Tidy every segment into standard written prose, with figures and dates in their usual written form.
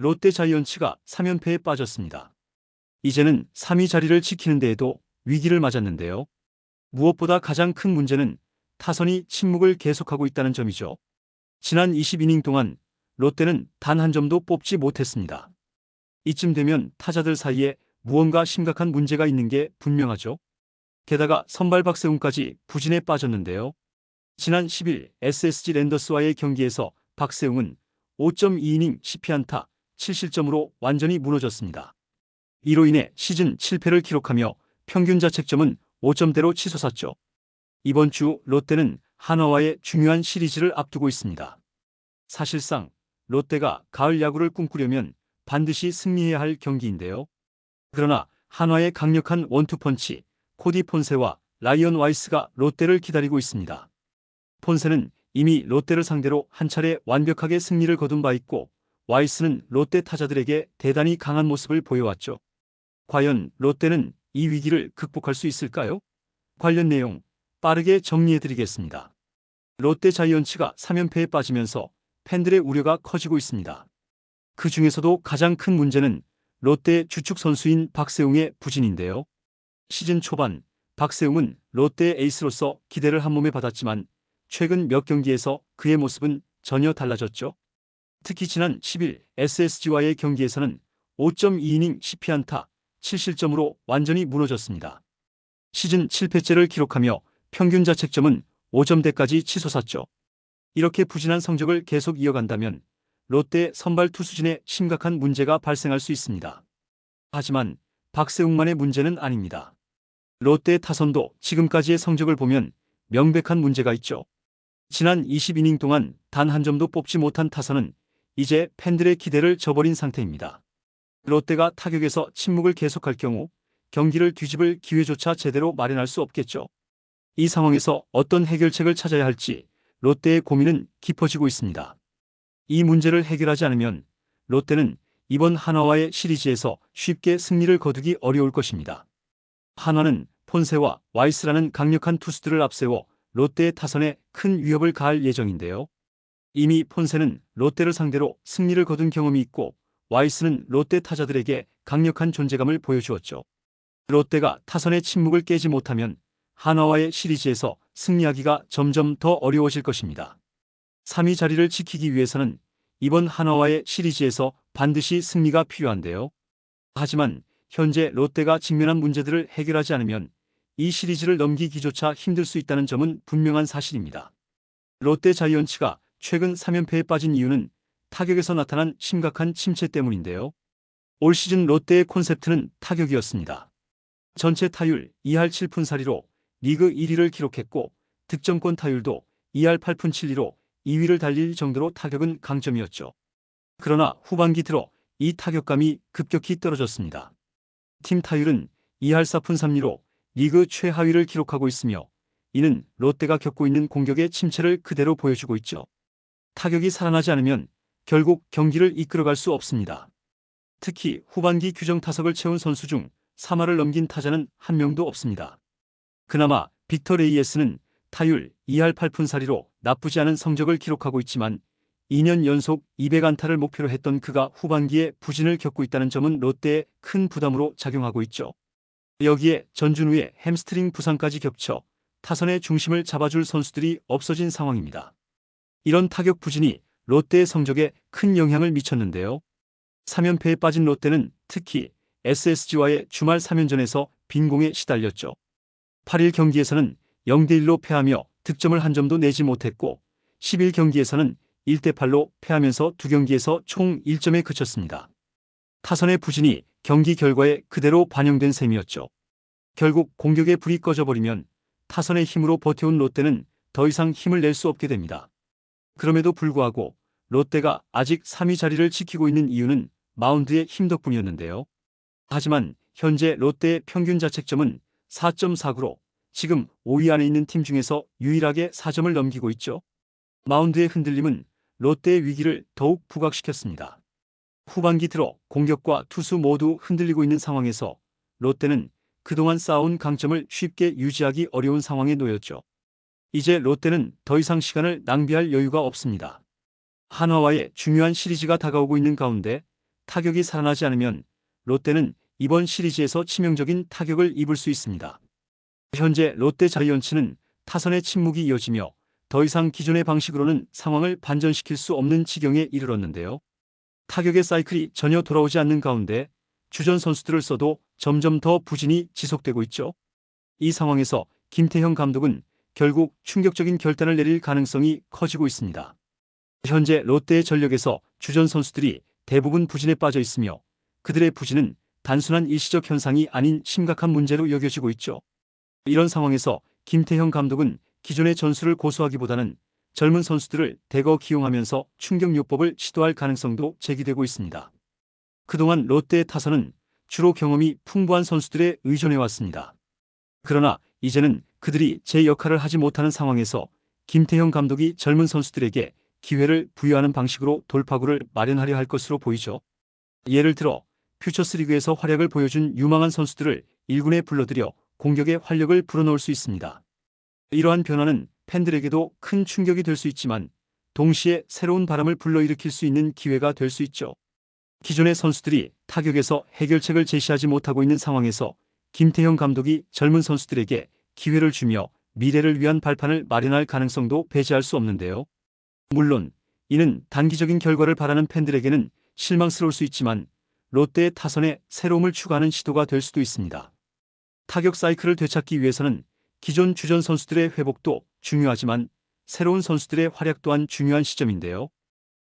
롯데 자이언츠가 3연패에 빠졌습니다. 이제는 3위 자리를 지키는 데에도 위기를 맞았는데요. 무엇보다 가장 큰 문제는 타선이 침묵을 계속하고 있다는 점이죠. 지난 20이닝 동안 롯데는 단 한 점도 뽑지 못했습니다. 이쯤 되면 타자들 사이에 무언가 심각한 문제가 있는 게 분명하죠. 게다가 선발 박세웅까지 부진에 빠졌는데요. 지난 10일 SSG 랜더스와의 경기에서 박세웅은 5.2이닝 10피안타 7실점으로 완전히 무너졌습니다. 이로 인해 시즌 7패를 기록하며 평균 자책점은 5점대로 치솟았죠. 이번 주 롯데는 한화와의 중요한 시리즈를 앞두고 있습니다. 사실상 롯데가 가을 야구를 꿈꾸려면 반드시 승리해야 할 경기인데요. 그러나 한화의 강력한 원투펀치 코디 폰세와 라이언 와이스가 롯데를 기다리고 있습니다. 폰세는 이미 롯데를 상대로 한 차례 완벽하게 승리를 거둔 바 있고 와이스는 롯데 타자들에게 대단히 강한 모습을 보여왔죠. 과연 롯데는 이 위기를 극복할 수 있을까요? 관련 내용 빠르게 정리해드리겠습니다. 롯데 자이언츠가 3연패에 빠지면서 팬들의 우려가 커지고 있습니다. 그 중에서도 가장 큰 문제는 롯데의 주축 선수인 박세웅의 부진인데요. 시즌 초반 박세웅은 롯데의 에이스로서 기대를 한몸에 받았지만 최근 몇 경기에서 그의 모습은 전혀 달라졌죠. 특히 지난 10일 SSG와의 경기에서는 5.2이닝 10피안타 7실점으로 완전히 무너졌습니다. 시즌 7패째를 기록하며 평균 자책점은 5점대까지 치솟았죠. 이렇게 부진한 성적을 계속 이어간다면 롯데 선발 투수진에 심각한 문제가 발생할 수 있습니다. 하지만 박세웅만의 문제는 아닙니다. 롯데 타선도 지금까지의 성적을 보면 명백한 문제가 있죠. 지난 20이닝 동안 단 한 점도 뽑지 못한 타선은 이제 팬들의 기대를 저버린 상태입니다. 롯데가 타격에서 침묵을 계속할 경우 경기를 뒤집을 기회조차 제대로 마련할 수 없겠죠. 이 상황에서 어떤 해결책을 찾아야 할지 롯데의 고민은 깊어지고 있습니다. 이 문제를 해결하지 않으면 롯데는 이번 한화와의 시리즈에서 쉽게 승리를 거두기 어려울 것입니다. 한화는 폰세와 와이스라는 강력한 투수들을 앞세워 롯데의 타선에 큰 위협을 가할 예정인데요. 이미 폰세는 롯데를 상대로 승리를 거둔 경험이 있고 와이스는 롯데 타자들에게 강력한 존재감을 보여주었죠. 롯데가 타선의 침묵을 깨지 못하면 한화와의 시리즈에서 승리하기가 점점 더 어려워질 것입니다. 3위 자리를 지키기 위해서는 이번 한화와의 시리즈에서 반드시 승리가 필요한데요. 하지만 현재 롯데가 직면한 문제들을 해결하지 않으면 이 시리즈를 넘기기조차 힘들 수 있다는 점은 분명한 사실입니다. 롯데 자이언츠가 최근 3연패에 빠진 이유는 타격에서 나타난 심각한 침체 때문인데요. 올 시즌 롯데의 콘셉트는 타격이었습니다. 전체 타율 2할 7푼 4리로 리그 1위를 기록했고 득점권 타율도 2할 8푼 7리로 2위를 달릴 정도로 타격은 강점이었죠. 그러나 후반기 들어 이 타격감이 급격히 떨어졌습니다. 팀 타율은 2할 4푼 3리로 리그 최하위를 기록하고 있으며 이는 롯데가 겪고 있는 공격의 침체를 그대로 보여주고 있죠. 타격이 살아나지 않으면 결국 경기를 이끌어갈 수 없습니다. 특히 후반기 규정 타석을 채운 선수 중 3할을 넘긴 타자는 한 명도 없습니다. 그나마 빅터 레이에스는 타율 2할 8푼 4리로 나쁘지 않은 성적을 기록하고 있지만 2년 연속 200안타를 목표로 했던 그가 후반기에 부진을 겪고 있다는 점은 롯데에 큰 부담으로 작용하고 있죠. 여기에 전준우의 햄스트링 부상까지 겹쳐 타선의 중심을 잡아줄 선수들이 없어진 상황입니다. 이런 타격 부진이 롯데의 성적에 큰 영향을 미쳤는데요. 3연패에 빠진 롯데는 특히 SSG와의 주말 3연전에서 빈공에 시달렸죠. 8일 경기에서는 0대1로 패하며 득점을 한 점도 내지 못했고 10일 경기에서는 1대8로 패하면서 두 경기에서 총 1점에 그쳤습니다. 타선의 부진이 경기 결과에 그대로 반영된 셈이었죠. 결국 공격의 불이 꺼져버리면 타선의 힘으로 버텨온 롯데는 더 이상 힘을 낼 수 없게 됩니다. 그럼에도 불구하고 롯데가 아직 3위 자리를 지키고 있는 이유는 마운드의 힘 덕분이었는데요. 하지만 현재 롯데의 평균 자책점은 4.49로 지금 5위 안에 있는 팀 중에서 유일하게 4점을 넘기고 있죠. 마운드의 흔들림은 롯데의 위기를 더욱 부각시켰습니다. 후반기 들어 공격과 투수 모두 흔들리고 있는 상황에서 롯데는 그동안 쌓아온 강점을 쉽게 유지하기 어려운 상황에 놓였죠. 이제 롯데는 더 이상 시간을 낭비할 여유가 없습니다. 한화와의 중요한 시리즈가 다가오고 있는 가운데 타격이 살아나지 않으면 롯데는 이번 시리즈에서 치명적인 타격을 입을 수 있습니다. 현재 롯데 자이언츠는 타선의 침묵이 이어지며 더 이상 기존의 방식으로는 상황을 반전시킬 수 없는 지경에 이르렀는데요. 타격의 사이클이 전혀 돌아오지 않는 가운데 주전 선수들을 써도 점점 더 부진이 지속되고 있죠. 이 상황에서 김태형 감독은 결국 충격적인 결단을 내릴 가능성이 커지고 있습니다. 현재 롯데의 전력에서 주전 선수들이 대부분 부진에 빠져 있으며 그들의 부진은 단순한 일시적 현상이 아닌 심각한 문제로 여겨지고 있죠. 이런 상황에서 김태형 감독은 기존의 전술을 고수하기보다는 젊은 선수들을 대거 기용하면서 충격요법을 시도할 가능성도 제기되고 있습니다. 그동안 롯데의 타선은 주로 경험이 풍부한 선수들에 의존해왔습니다. 그러나 이제는 그들이 제 역할을 하지 못하는 상황에서 김태형 감독이 젊은 선수들에게 기회를 부여하는 방식으로 돌파구를 마련하려 할 것으로 보이죠. 예를 들어 퓨처스리그에서 활약을 보여준 유망한 선수들을 1군에 불러들여 공격의 활력을 불어넣을 수 있습니다. 이러한 변화는 팬들에게도 큰 충격이 될 수 있지만 동시에 새로운 바람을 불러일으킬 수 있는 기회가 될 수 있죠. 기존의 선수들이 타격에서 해결책을 제시하지 못하고 있는 상황에서 김태형 감독이 젊은 선수들에게 기회를 주며 미래를 위한 발판을 마련할 가능성도 배제할 수 없는데요. 물론 이는 단기적인 결과를 바라는 팬들에게는 실망스러울 수 있지만 롯데의 타선에 새로움을 추가하는 시도가 될 수도 있습니다. 타격 사이클을 되찾기 위해서는 기존 주전 선수들의 회복도 중요하지만 새로운 선수들의 활약 또한 중요한 시점인데요.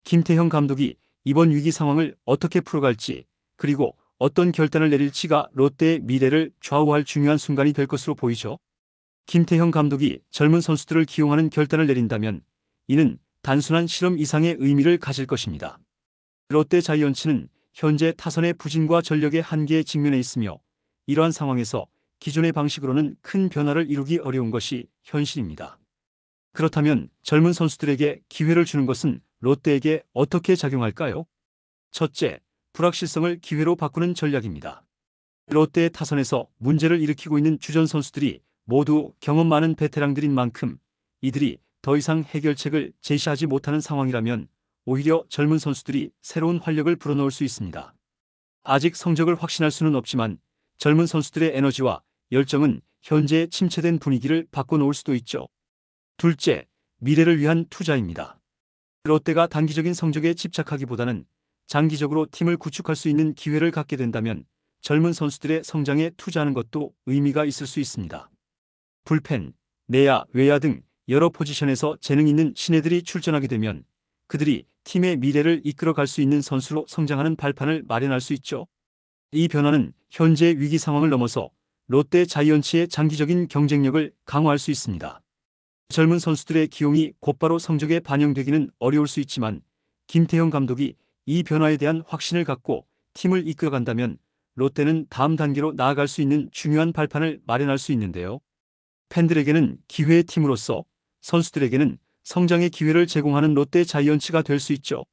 김태형 감독이 이번 위기 상황을 어떻게 풀어갈지 그리고 어떤 결단을 내릴지가 롯데의 미래를 좌우할 중요한 순간이 될 것으로 보이죠. 김태형 감독이 젊은 선수들을 기용하는 결단을 내린다면 이는 단순한 실험 이상의 의미를 가질 것입니다. 롯데 자이언츠는 현재 타선의 부진과 전력의 한계에 직면해 있으며 이러한 상황에서 기존의 방식으로는 큰 변화를 이루기 어려운 것이 현실입니다. 그렇다면 젊은 선수들에게 기회를 주는 것은 롯데에게 어떻게 작용할까요? 첫째, 불확실성을 기회로 바꾸는 전략입니다. 롯데의 타선에서 문제를 일으키고 있는 주전 선수들이 모두 경험 많은 베테랑들인 만큼 이들이 더 이상 해결책을 제시하지 못하는 상황이라면 오히려 젊은 선수들이 새로운 활력을 불어넣을 수 있습니다. 아직 성적을 확신할 수는 없지만 젊은 선수들의 에너지와 열정은 현재의 침체된 분위기를 바꿔놓을 수도 있죠. 둘째, 미래를 위한 투자입니다. 롯데가 단기적인 성적에 집착하기보다는 장기적으로 팀을 구축할 수 있는 기회를 갖게 된다면 젊은 선수들의 성장에 투자하는 것도 의미가 있을 수 있습니다. 불펜, 내야, 외야 등 여러 포지션에서 재능 있는 신예들이 출전하게 되면 그들이 팀의 미래를 이끌어갈 수 있는 선수로 성장하는 발판을 마련할 수 있죠. 이 변화는 현재의 위기 상황을 넘어서 롯데 자이언츠의 장기적인 경쟁력을 강화할 수 있습니다. 젊은 선수들의 기용이 곧바로 성적에 반영되기는 어려울 수 있지만 김태형 감독이 이 변화에 대한 확신을 갖고 팀을 이끌어간다면 롯데는 다음 단계로 나아갈 수 있는 중요한 발판을 마련할 수 있는데요. 팬들에게는 기회의 팀으로서 선수들에게는 성장의 기회를 제공하는 롯데 자이언츠가 될 수 있죠.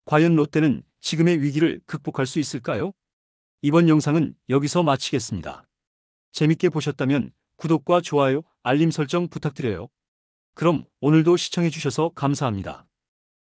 과연 롯데는 지금의 위기를 극복할 수 있을까요? 이번 영상은 여기서 마치겠습니다. 재밌게 보셨다면 구독과 좋아요, 알림 설정 부탁드려요. 그럼 오늘도 시청해주셔서 감사합니다.